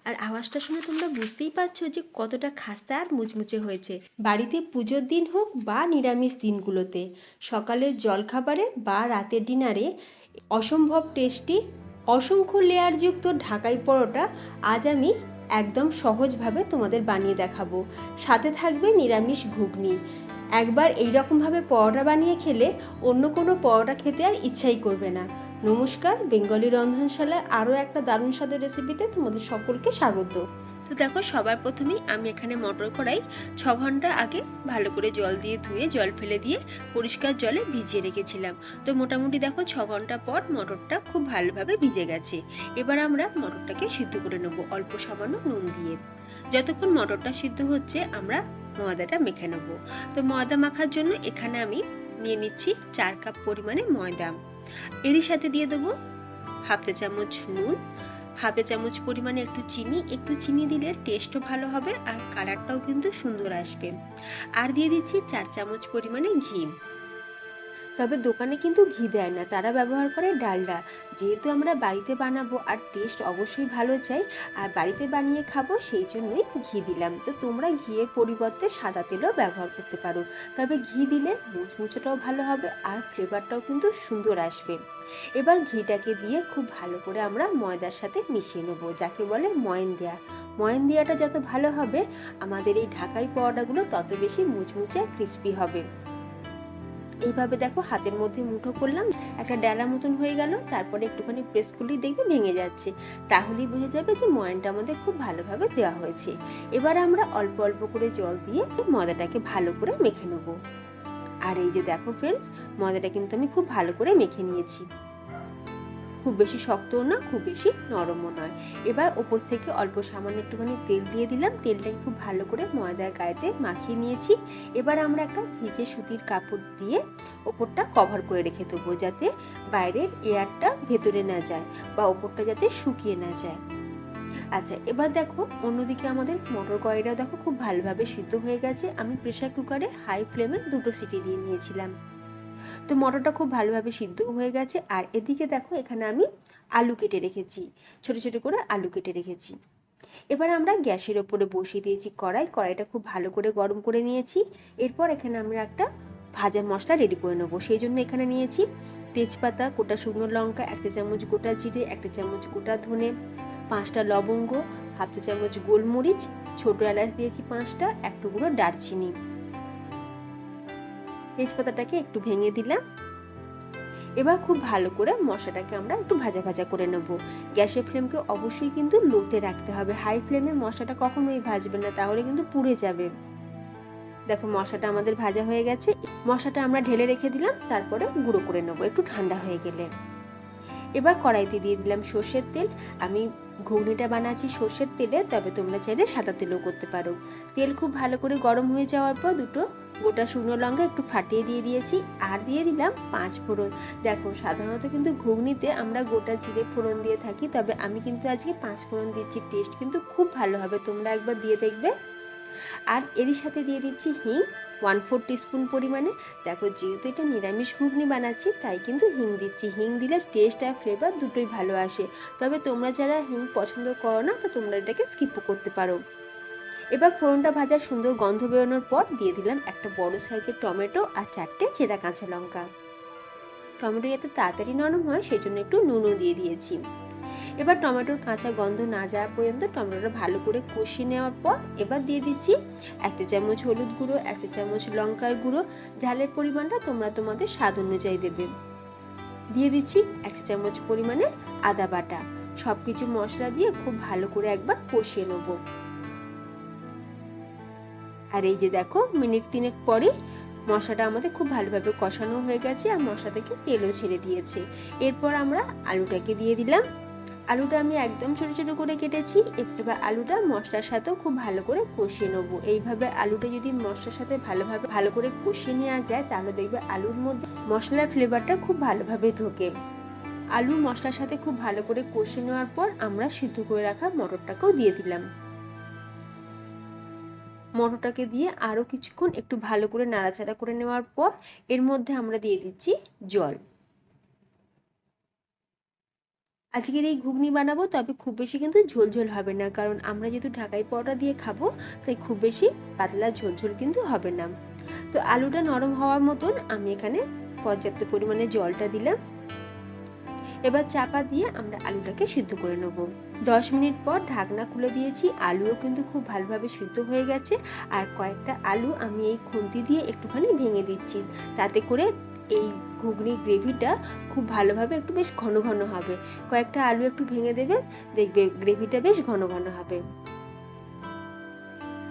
আর আওয়াজটা শুনে তোমরা বুঝতেই পারছো যে কতটা খাস্তা আর মুচমুচে হয়েছে। বাড়িতে পুজোর দিন হোক বা নিরামিষ দিনগুলোতে, সকালের জলখাবারে বা রাতের ডিনারে অসম্ভব টেস্টি অসংখ্য লেয়ারযুক্ত ঢাকাই পরোটা আজ আমি একদম সহজভাবে তোমাদের বানিয়ে দেখাবো। সাথে থাকবে নিরামিষ ঘুগনি। একবার এই রকমভাবে পরোটা বানিয়ে খেলে অন্য কোনো পরোটা খেতে আর ইচ্ছাই করবে না। নমস্কার, বেঙ্গলি রন্ধনশালার আরও একটা দারুণ স্বাদের রেসিপিতে তোমাদের সকলকে স্বাগত। তো দেখো, সবার প্রথমেই আমি এখানে মটর কড়াই 6 ঘন্টা আগে ভালো করে জল দিয়ে ধুয়ে জল ফেলে দিয়ে পরিষ্কার জলে ভিজিয়ে রেখেছিলাম। তো মোটামুটি দেখো 6 ঘন্টা পর মটরটা খুব ভালোভাবে ভিজে গেছে। এবার আমরা মটরটাকে সিদ্ধ করে নেব অল্প সামান্য নুন দিয়ে। যতক্ষণ মটরটা সিদ্ধ হচ্ছে আমরা ময়দাটা মেখে নেব। তো ময়দা মাখার জন্য এখানে আমি নিয়ে নিচ্ছি 4 কাপ পরিমাণে ময়দা। এরই সাথে দিয়ে দেবো হাফ চা চামচ নুন, হাফ চা চামচ পরিমাণে একটু চিনি দিলে টেস্টও ভালো হবে আর কালারটাও কিন্তু সুন্দর আসবে। আর দিয়ে দিচ্ছি 4 চামচ পরিমাণে ঘি। তবে দোকানে কিন্তু ঘি দেয় না, তারা ব্যবহার করে ডালডা। যেহেতু আমরা বাড়িতে বানাবো আর টেস্ট অবশ্যই ভালো চাই আর বাড়িতে বানিয়ে খাবো, সেই জন্যই ঘি দিলাম। তো তোমরা ঘিয়ের পরিবর্তে সাদা তেলও ব্যবহার করতে পারো, তবে ঘি দিলে মুচমুচোটাও ভালো হবে আর ফ্লেভারটাও কিন্তু সুন্দর আসবে। এবার ঘিটাকে দিয়ে খুব ভালো করে আমরা ময়দার সাথে মিশিয়ে নেবো, যাকে বলে ময়ান দেওয়া। ময়ান দেওয়াটা যত ভালো হবে আমাদের এই ঢাকাই পরোটাগুলো তত বেশি মুচমুচে ক্রিস্পি হবে। এইভাবে দেখো হাতের মধ্যে মুঠো করলাম, একটা ডালা মতন হয়ে গেল। তারপরে একটুখানি প্রেস করলেই দেখবে ভেঙে যাচ্ছে, তাহলেই বুঝে যাবে যে ময়ানটা আমাদের খুব ভালোভাবে দেওয়া হয়েছে। এবার আমরা অল্প অল্প করে জল দিয়ে ময়দাটাকে ভালো করে মেখে নেব। আর এই যে দেখো ফ্রেন্ডস, ময়দাটা কিন্তু আমি খুব ভালো করে মেখে নিয়েছি। খুব বেশি শক্তও না, খুব বেশি নরমও নয়। এবার ওপর থেকে অল্প সামান্য একটুখানি তেল দিয়ে দিলাম। তেলটাকে খুব ভালো করে ময়দার গায়েতে মাখিয়ে নিয়েছি। এবার আমরা একটা ভিজে সুতির কাপড় দিয়ে ওপরটা কভার করে রেখে দেবো, যাতে বাইরের এয়ারটা ভেতরে না যায় বা ওপরটা যাতে শুকিয়ে না যায়। আচ্ছা, এবার দেখো অন্যদিকে আমাদের মটর কড়াইটাও দেখো খুব ভালোভাবে সিদ্ধ হয়ে গেছে। আমি প্রেসার কুকারে হাই ফ্লেমে 2টো সিটি দিয়ে নিয়েছিলাম। তো মটরটা খুব ভালোভাবে সিদ্ধ হয়ে গেছে। আর এদিকে দেখো এখানে আমি আলু কেটে রেখেছি, ছোট ছোট করে আলু কেটে রেখেছি। এবার আমরা গ্যাসের ওপরে বসিয়ে দিয়েছি কড়াইটা খুব ভালো করে গরম করে নিয়েছি। এরপর এখানে আমরা একটা ভাজা মশলা রেডি করে নেবো। সেই জন্য এখানে নিয়েছি তেজপাতা, গোটা শুকনো লঙ্কা, 1 চা চামচ গোটা জিরে, 1 চা চামচ গোটা ধনে, 5টা লবঙ্গ, হাফ চা চামচ গোলমরিচ, ছোট এলাচ দিয়েছি 5টা, এক টুকরো দারচিনি। তেজপাতাটাকে একটু ভেঙে দিলাম। এবার খুব ভালো করে মশলাটাকে আমরা একটু ভাজা ভাজা করে নেব। গ্যাসের ফ্লেমকে অবশ্যই কিন্তু লোতে রাখতে হবে, হাই ফ্লেমে মশলাটা কখনোই ভাজবে না, তাহলে কিন্তু পুড়ে যাবে। দেখো মশলাটা আমাদের ভাজা হয়ে গেছে। মশলাটা আমরা ঢেলে রেখে দিলাম, তারপরে গুঁড়ো করে নেব একটু ঠান্ডা হয়ে গেলে। এবার কড়াইতে দিয়ে দিলাম সর্ষের তেল। আমি ঘুগনিটা বানাচ্ছি সর্ষের তেলে, তবে তোমরা চাইলে সাদা তেলও করতে পারো। তেল খুব ভালো করে গরম হয়ে যাওয়ার পর 2টো গোটা শুকনো লঙ্কা একটু ফাটিয়ে দিয়ে দিয়েছি। আর দিয়ে দিলাম 5 ফোড়ন। দেখো সাধারণত কিন্তু ঘুগনিতে আমরা গোটা জিরে ফোড়ন দিয়ে থাকি, তবে আমি কিন্তু আজকে 5 ফোড়ন দিচ্ছি। টেস্ট কিন্তু খুব ভালো হবে, তোমরা একবার দিয়ে দেখবে। আর এরই সাথে দিয়ে দিচ্ছি হিং 1/4 টিস্পুন পরিমাণে। দেখো যেহেতু এটা নিরামিষ ঘুগনি বানাচ্ছি, তাই কিন্তু হিং দিচ্ছি। হিং দিলে টেস্ট আর ফ্লেভার দুটোই ভালো আসে। তবে তোমরা যারা হিং পছন্দ করো না, তো তোমরা এটাকে স্কিপও করতে পারো। এবার ফোড়নটা ভাজার সুন্দর গন্ধ বেরোনোর পর দিয়ে দিলাম একটা বড় সাইজের টমেটো আর 4টে চেরা কাঁচা লঙ্কা। টমেটো যাতে তাড়াতাড়ি নরম হয় সেই জন্য একটু নুনও দিয়ে দিয়েছি। এবার টমেটোর কাঁচা গন্ধ না যাওয়া পর্যন্ত টমেটোটা ভালো করে কষিয়ে নেওয়ার পর এবার দিয়ে দিচ্ছি 1 চা চামচ হলুদ গুঁড়ো, 1 চা চামচ লঙ্কার গুঁড়ো। ঝালের পরিমাণটা তোমরা তোমাদের স্বাদ অনুযায়ী দেবে। দিয়ে দিচ্ছি 1 চা চামচ পরিমাণে আদা বাটা। সব কিছু মশলা দিয়ে খুব ভালো করে একবার কষিয়ে নেব। আর এই যে দেখো মিনিট 3 পরে মশলাটা আমাদের খুব ভালোভাবে কষানো হয়ে গেছে আর মশলা থেকে তেলও ছেড়ে দিয়েছে। এরপর আমরা আলুটাকে দিয়ে দিলাম। আলুটা আমি একদম ছোট ছোট করে কেটেছি। এবার আলুটা মশলার সাথেও খুব ভালো করে কষিয়ে নেবো। এইভাবে আলুটা যদি মশলার সাথে ভালো করে কষিয়ে নেওয়া যায়, তাহলে দেখবে আলুর মধ্যে মশলার ফ্লেভারটা খুব ভালোভাবে ঢোকে। আলু মশলার সাথে খুব ভালো করে কষিয়ে নেওয়ার পর আমরা সিদ্ধ করে রাখা মটরটাকেও দিয়ে দিলাম। মটরটাকে দিয়ে আরও কিছুক্ষণ একটু ভালো করে নাড়াচাড়া করে নেওয়ার পর এর মধ্যে আমরা দিয়ে দিচ্ছি জল। আজকের এই ঘুগনি বানাবো, তবে খুব বেশি কিন্তু ঝোলঝোল হবে না, কারণ আমরা যেহেতু ঢাকাই পরোটা দিয়ে খাবো, তাই খুব বেশি পাতলা ঝোলঝোল কিন্তু হবে না। তো আলুটা নরম হওয়ার মতন আমি এখানে পর্যাপ্ত পরিমাণে জলটা দিলাম। এবার চাপা দিয়ে আমরা আলুটাকে সিদ্ধ করে নেব। 10 মিনিট পর ঢাকনা খুলে দিয়েছি, আলুও কিন্তু খুব ভালোভাবে সিদ্ধ হয়ে গেছে। আর কয়েকটা আলু আমি এই খুন্তি দিয়ে একটুখানি ভেঙে দিচ্ছি, তাতে করে এই ঘুগনি গ্রেভিটা খুব ভালোভাবে একটু বেশ ঘন ঘন হবে। কয়েকটা আলু একটু ভেঙে দেবে, দেখবে গ্রেভিটা বেশ ঘন ঘন হবে।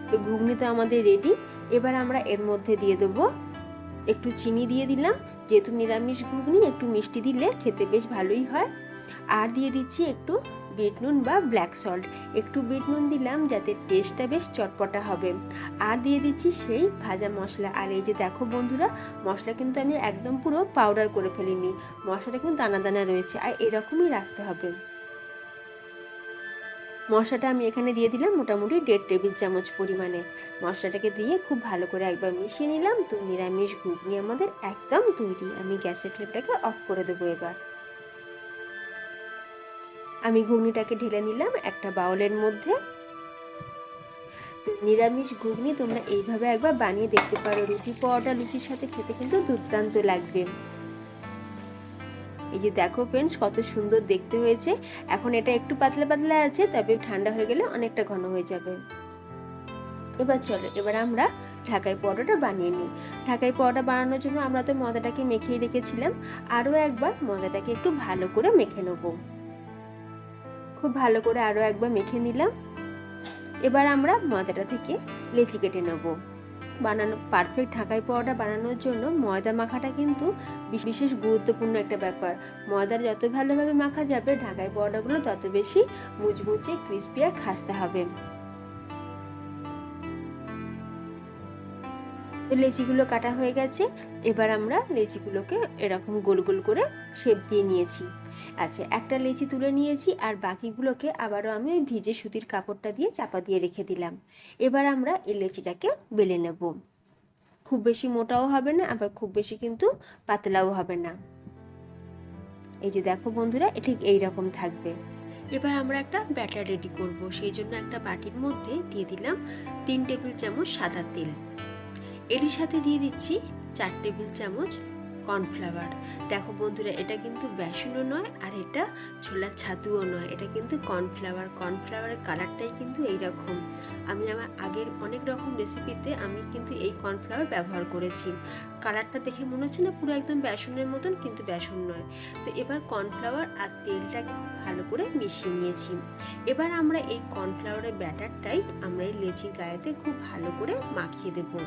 তো ঘুগনি তো আমাদের রেডি। এবার আমরা এর মধ্যে দিয়ে দেবো একটু চিনি দিয়ে দিলাম, যেহেতু নিরামিষ ঘুগনি একটু মিষ্টি দিলে খেতে বেশ ভালোই হয়। আর দিয়ে দিচ্ছি একটু বিট নুন বা ব্ল্যাক সল্ট, একটু বিট নুন দিলাম যাতে টেস্টটা বেশ চটপটা হবে। আর দিয়ে দিচ্ছি সেই ভাজা মশলা। আর এই যে দেখো বন্ধুরা, মশলা কিন্তু আমি একদম পুরো পাউডার করে ফেলিনি, মশলাটা কিন্তু দানা দানা রয়েছে, আর এরকমই রাখতে হবে। মশলাটা আমি এখানে দিয়ে দিলাম মোটামুটি 1.5 টেবিল চামচ পরিমাণে। মশলাটাকে দিয়ে খুব ভালো করে একবার মিশিয়ে নিলাম। তো নিরামিষ ঘুগনি আমাদের একদম তৈরি। আমি গ্যাসের ফ্লেমটাকে অফ করে দেবো। এবার আমি ঘুগনিটাকে ঢেলে নিলাম একটা বাউলের মধ্যে। তো নিরামিষ ঘুগনি তোমরা এইভাবে একবার বানিয়ে দেখতে পারো, রুটি পরোটা লুচির সাথে খেতে কিন্তু দুর্দান্ত লাগবে। এই যে দেখো ফ্রেন্ডস, কত সুন্দর দেখতে হয়েছে। এখন এটা একটু পাতলা পাতলা আছে, তবে ঠান্ডা হয়ে গেলে অনেকটা ঘন হয়ে যাবে। এবার চলো, এবার আমরা ঢাকাই পরোটাটা বানিয়ে নিই। ঢাকাই পরোটা বানানোর জন্য আমরা তো ময়দাটাকে মেখেই রেখেছিলাম, আরও একবার ময়দাটাকে একটু ভালো করে মেখে নেব। খুব ভালো করে আরও একবার মেখে নিলাম। এবার আমরা ময়দাটা থেকে লেচি কেটে নেব। পারফেক্ট ঢাকাই পরোটা বানানোর জন্য ময়দা মাখাটা কিন্তু বিশেষ গুরুত্বপূর্ণ একটা ব্যাপার। ময়দার যত ভালোভাবে মাখা যাবে, ঢাকাই পরোটাগুলো তত বেশি মুচমুচে ক্রিস্পি আর খাস্তে হবে। তো লেচিগুলো কাটা হয়ে গেছে। এবার আমরা লেচিগুলোকে এরকম গোল গোল করে শেপ দিয়ে নিয়েছি। আচ্ছা, একটা লেচি তুলে নিয়েছি, আর বাকিগুলোকে আবারও আমি ওই ভিজে সুতির কাপড়টা দিয়ে চাপা দিয়ে রেখে দিলাম। এবার আমরা এই লেচিটাকে বেলে নেব। খুব বেশি মোটাও হবে না, আবার খুব বেশি কিন্তু পাতলাও হবে না। এই যে দেখো বন্ধুরা, ঠিক এইরকম থাকবে। এবার আমরা একটা ব্যাটার রেডি করব। সেই জন্য একটা বাটির মধ্যে দিয়ে দিলাম 3 টেবিল চামচ সাদা তেল। এর সাথে দিয়ে দিচ্ছি 4 টেবিল চামচ কর্নফ্লাওয়ার। দেখো বন্ধুরা, এটা কিন্তু বেসনও নয়, আর এটা ছোলার ছাতুও নয়, এটা কিন্তু কর্নফ্লাওয়ার। কর্নফ্লাওয়ারের কালারটাই কিন্তু এইরকম। আমি আমার আগের অনেক রকম রেসিপিতে আমি কিন্তু এই কর্নফ্লাওয়ার ব্যবহার করেছি। কালারটা দেখে মনে হচ্ছে না পুরো একদম বেসনের মতন, কিন্তু বেসন নয়। তো এবার কর্নফ্লাওয়ার আর তেলটাকে খুব ভালো করে মিশিয়ে নিয়েছি। এবার আমরা এই কর্নফ্লাওয়ারের ব্যাটারটাই আমরা এই লেচির গায়েতে খুব ভালো করে মাখিয়ে দেবো।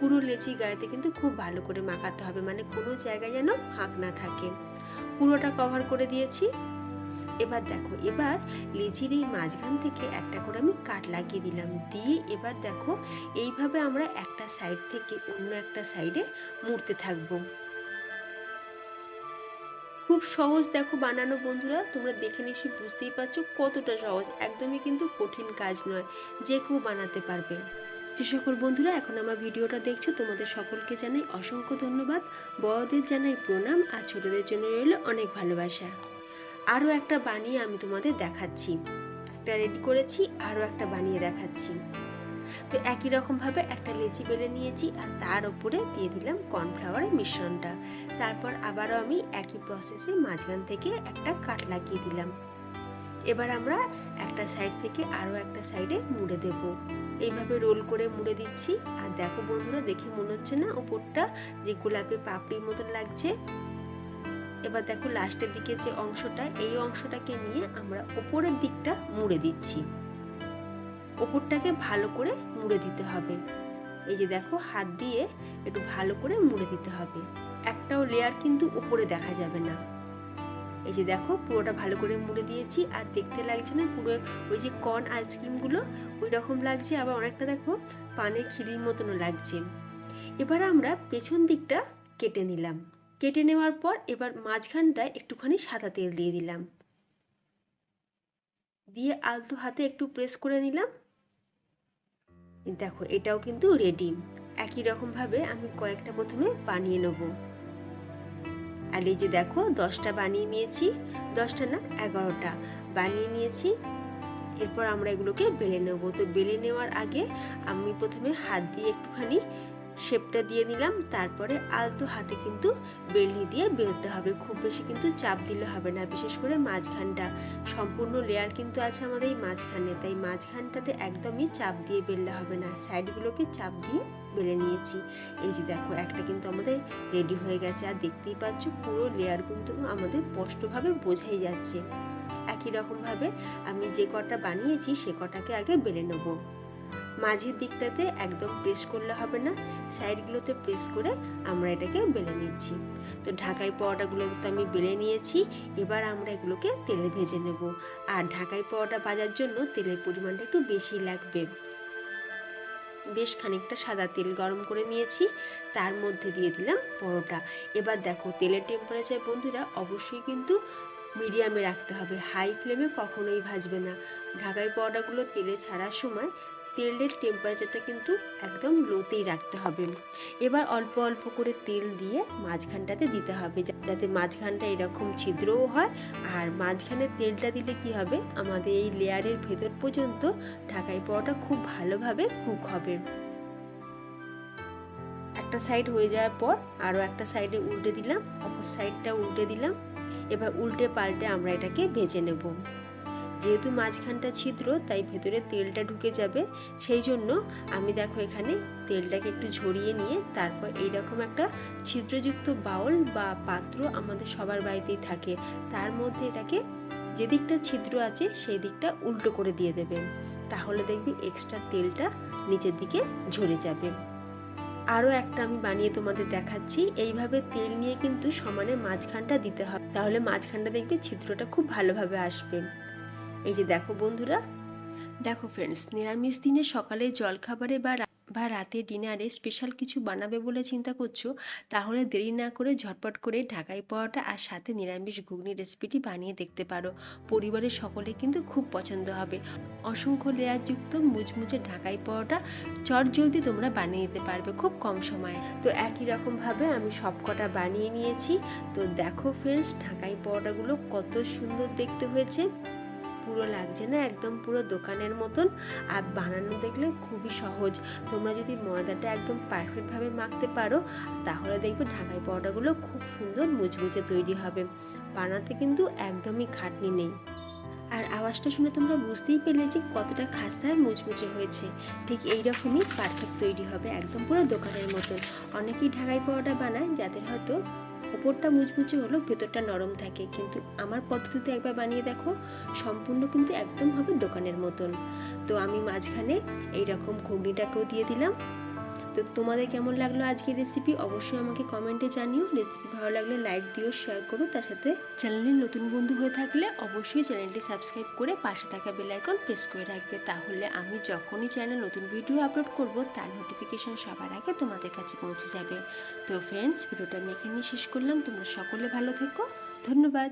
পুরো লেচি গায়েতে কিন্তু খুব ভালো করে মাখাতে হবে, মানে কোনো জায়গায় যেন ফাঁক না থাকে। পুরোটা কভার করে দিয়েছি। এবার দেখো, এবার লেচির এই মাঝখান থেকে একটা করে আমি কাট লাগিয়ে দিলাম। দিয়ে এবার দেখো, এইভাবে আমরা একটা সাইড থেকে অন্য একটা সাইডে মুড়তে থাকবো। খুব সহজ দেখো বানানো বন্ধুরা, তোমরা দেখে নিশ্চয়ই বুঝতেই পারছো কতটা সহজ। একদমই কিন্তু কঠিন কাজ নয়, যে কেউ বানাতে পারবে। যে সকল বন্ধুরা এখন আমার ভিডিওটা দেখছো, তোমাদের সকলকে জানাই অসংখ্য ধন্যবাদ। বড়দের জানাই প্রণাম, আর ছোটদের জন্য রইল অনেক ভালোবাসা। আরও একটা বানিয়ে আমি তোমাদের দেখাচ্ছি। একটা রেডি করেছি, আরও একটা বানিয়ে দেখাচ্ছি। তো একই রকমভাবে একটা লেচি বেলে নিয়েছি, আর তার উপরে দিয়ে দিলাম কর্নফ্লাওয়ারের মিশ্রণটা। তারপর আবারও আমি একই প্রসেসে মাঝখান থেকে একটা কাট লাগিয়ে দিলাম। এবার আমরা একটা সাইড থেকে আরও একটা সাইডে মুড়ে দেব। এইভাবে রোল করে মুড়ে দিচ্ছি। আর দেখো বন্ধুরা, দেখে মনে হচ্ছে না ওপরটা যে গোলাপি পাপড়ির মতন লাগছে? এবার দেখো লাস্টের দিকে যে অংশটা, এই অংশটাকে নিয়ে আমরা ওপরের দিকটা মুড়ে দিচ্ছি। ওপরটাকে ভালো করে মুড়ে দিতে হবে। এই যে দেখো, হাত দিয়ে একটু ভালো করে মুড়ে দিতে হবে। একটাও লেয়ার কিন্তু উপরে দেখা যাবে না। এই যে দেখো, পুরোটা ভালো করে মুড়ে দিয়েছি। আর দেখতে লাগছে না পুরো ওই যে কর্ন আইসক্রিমগুলো ওই রকম লাগছে, আবার অনেকটা দেখো পানের খিলির মতনও লাগছে। এবার আমরা পেছন দিকটা কেটে নিলাম। কেটে নেওয়ার পর এবার মাঝখানটায় একটুখানি সাদা তেল দিয়ে দিলাম, দিয়ে আলতো হাতে একটু প্রেস করে নিলাম। দেখো, এটাও কিন্তু রেডি। একই রকমভাবে আমি কয়েকটা প্রথমে বানিয়ে নেব। আর এই যে দেখো 10টা বানিয়ে নিয়েছি, 10টা না 11টা বানিয়ে নিয়েছি। এরপর আমরা এগুলোকে বেলে নেব। তো বেলে নেওয়ার আগে আমি প্রথমে হাত দিয়ে একটুখানি শেপটা দিয়ে নিলাম, তারপরে আলতো হাতে কিন্তু বেলনি দিয়ে বেলতে হবে। খুব বেশি কিন্তু চাপ দিলে হবে না, বিশেষ করে মাঝখানটা, সম্পূর্ণ লেয়ার কিন্তু আছে আমাদের এই মাঝখানে, তাই মাঝখানটাতে একদমই চাপ দিয়ে বেললে হবে না, সাইডগুলোকে চাপ দিয়ে বেলে নিয়েছি। এই যে দেখো একটা কিন্তু আমাদের রেডি হয়ে গেছে, আর দেখতেই পাচ্ছ পুরো লেয়ার কিন্তু আমাদের স্পষ্টভাবে বোঝাই যাচ্ছে। একই রকমভাবে আমি যে কটা বানিয়েছি সে কটাকে আগে বেলে নেব। মাঝের দিকটাতে একদম প্রেস করলে হবে না, সাইডগুলোতে প্রেস করে আমরা এটাকে বেলে নিচ্ছি। তো ঢাকাই পরোটাগুলো তো আমি বেলে নিয়েছি, এবার আমরা এগুলোকে তেলে ভেজে নেব। আর ঢাকাই পরোটা ভাজার জন্য তেলের পরিমাণটা একটু বেশি লাগবে। বেশ খানিকটা সাদা তেল গরম করে নিয়েছি, তার মধ্যে দিয়ে দিলাম পরোটা। এবার দেখো তেলের টেম্পারেচার বন্ধুরা অবশ্যই কিন্তু মিডিয়ামে রাখতে হবে, হাই ফ্লেমে কখনোই ভাজবে না। ঢাকাই পরোটাগুলো তেলে ছাড়ার সময় তেলের টেম্পারেচারটা কিন্তু একদম লোতেই রাখতে হবে। এবার অল্প অল্প করে তেল দিয়ে মাঝখানটাতে দিতে হবে, যাতে মাঝখানটা এরকম ছিদ্রও হয়। আর মাঝখানে তেলটা দিলে কি হবে, আমাদের এই লেয়ারের ভেতর পর্যন্ত ঢাকাই পরোটা খুব ভালোভাবে কুক হবে। একটা সাইড হয়ে যাওয়ার পর আরও একটা সাইডে উল্টে দিলাম, অপর সাইডটা উল্টে দিলাম। এবার উল্টে পাল্টে আমরা এটাকে ভেজে নেব। যেহেতু মাঝখানটা ছিদ্র তাই ভেতরে তেলটা ঢুকে যাবে, সেই জন্য আমি দেখো এখানে তেলটাকে একটু ঝরিয়ে নিয়ে তারপর এইরকম একটা ছিদ্রযুক্ত বাউল বা পাত্র আমাদের সবার বাড়িতেই থাকে, তার মধ্যে এটাকে যে দিকটা ছিদ্র আছে সেই দিকটা উল্টো করে দিয়ে দেবেন, তাহলে দেখবি এক্সট্রা তেলটা নিচের দিকে ঝরে যাবে। আরও একটা আমি বানিয়ে তোমাদের দেখাচ্ছি। এইভাবে তেল নিয়ে কিন্তু সমানে মাঝখানটা দিতে হবে, তাহলে মাঝখানটা দেখবে ছিদ্রটা খুব ভালোভাবে আসবে। এই যে দেখো বন্ধুরা, দেখো ফ্রেন্ডস, নিরামিষ দিনে সকালে জলখাবারে বা রাতে ডিনারে স্পেশাল কিছু বানাবে বলে চিন্তা করছো, তাহলে দেরি না করে ঝটপট করে ঢাকাই পরোটা আর সাথে নিরামিষ ঘুগনি রেসিপিটি বানিয়ে দেখতে পারো। পরিবারের সকলে কিন্তু খুব পছন্দ হবে। অসংখ্য লেয়ারযুক্ত মুচমুচে ঢাকাই পরোটা চটজলদি তোমরা বানিয়ে নিতে পারবে খুব কম সময়ে। তো একই রকমভাবে আমি সবকটা বানিয়ে নিয়েছি। তো দেখো ফ্রেন্ডস, ঢাকাই পরোটাগুলো কত সুন্দর দেখতে হয়েছে, পুরো লাগছে না একদম পুরো দোকানের মতন। আর বানানো দেখলে খুবই সহজ, তোমরা যদি ময়দাটা একদম পারফেক্টভাবে মাখতে পারো তাহলে দেখবে ঢাকাই পরোটাগুলো খুব সুন্দর মুচমুচে তৈরি হবে, বানাতে কিন্তু একদমই খাটনি নেই। আর আওয়াজটা শুনে তোমরা বুঝতেই পেলে যে কতটা খাস্তা আর মুচমুচে হয়েছে। ঠিক এইরকমই পারফেক্ট তৈরি হবে, একদম পুরো দোকানের মতন। অনেকেই ঢাকাই পরোটা বানায় যাদের হয়তো ওপরটা মুচমুচে হলো ভেতরটা নরম থাকে, কিন্তু আমার পদ্ধতিতে একবার বানিয়ে দেখো, সম্পূর্ণ কিন্তু একদম হবে দোকানের মতন। তো আমি মাঝখানে এইরকম ঘুগনিটাকেও দিয়ে দিলাম। তো তোমাদের কেমন লাগলো আজকের রেসিপি অবশ্যই আমাকে কমেন্টে জানিও। রেসিপি ভালো লাগলে লাইক দিও, শেয়ার করো, তার সাথে চ্যানেলের নতুন বন্ধু হয়ে থাকলে অবশ্যই চ্যানেলটি সাবস্ক্রাইব করে পাশে থাকা বেল আইকন প্রেস করে রাখবে, তাহলে আমি যখনই চ্যানেলে নতুন ভিডিও আপলোড করব তার নোটিফিকেশন সবার আগে তোমাদের কাছে পৌঁছে যাবে। তো ফ্রেন্ডস, ভিডিওটা আমি এখানেই শেষ করলাম। তোমরা সকলে ভালো থেকো, ধন্যবাদ।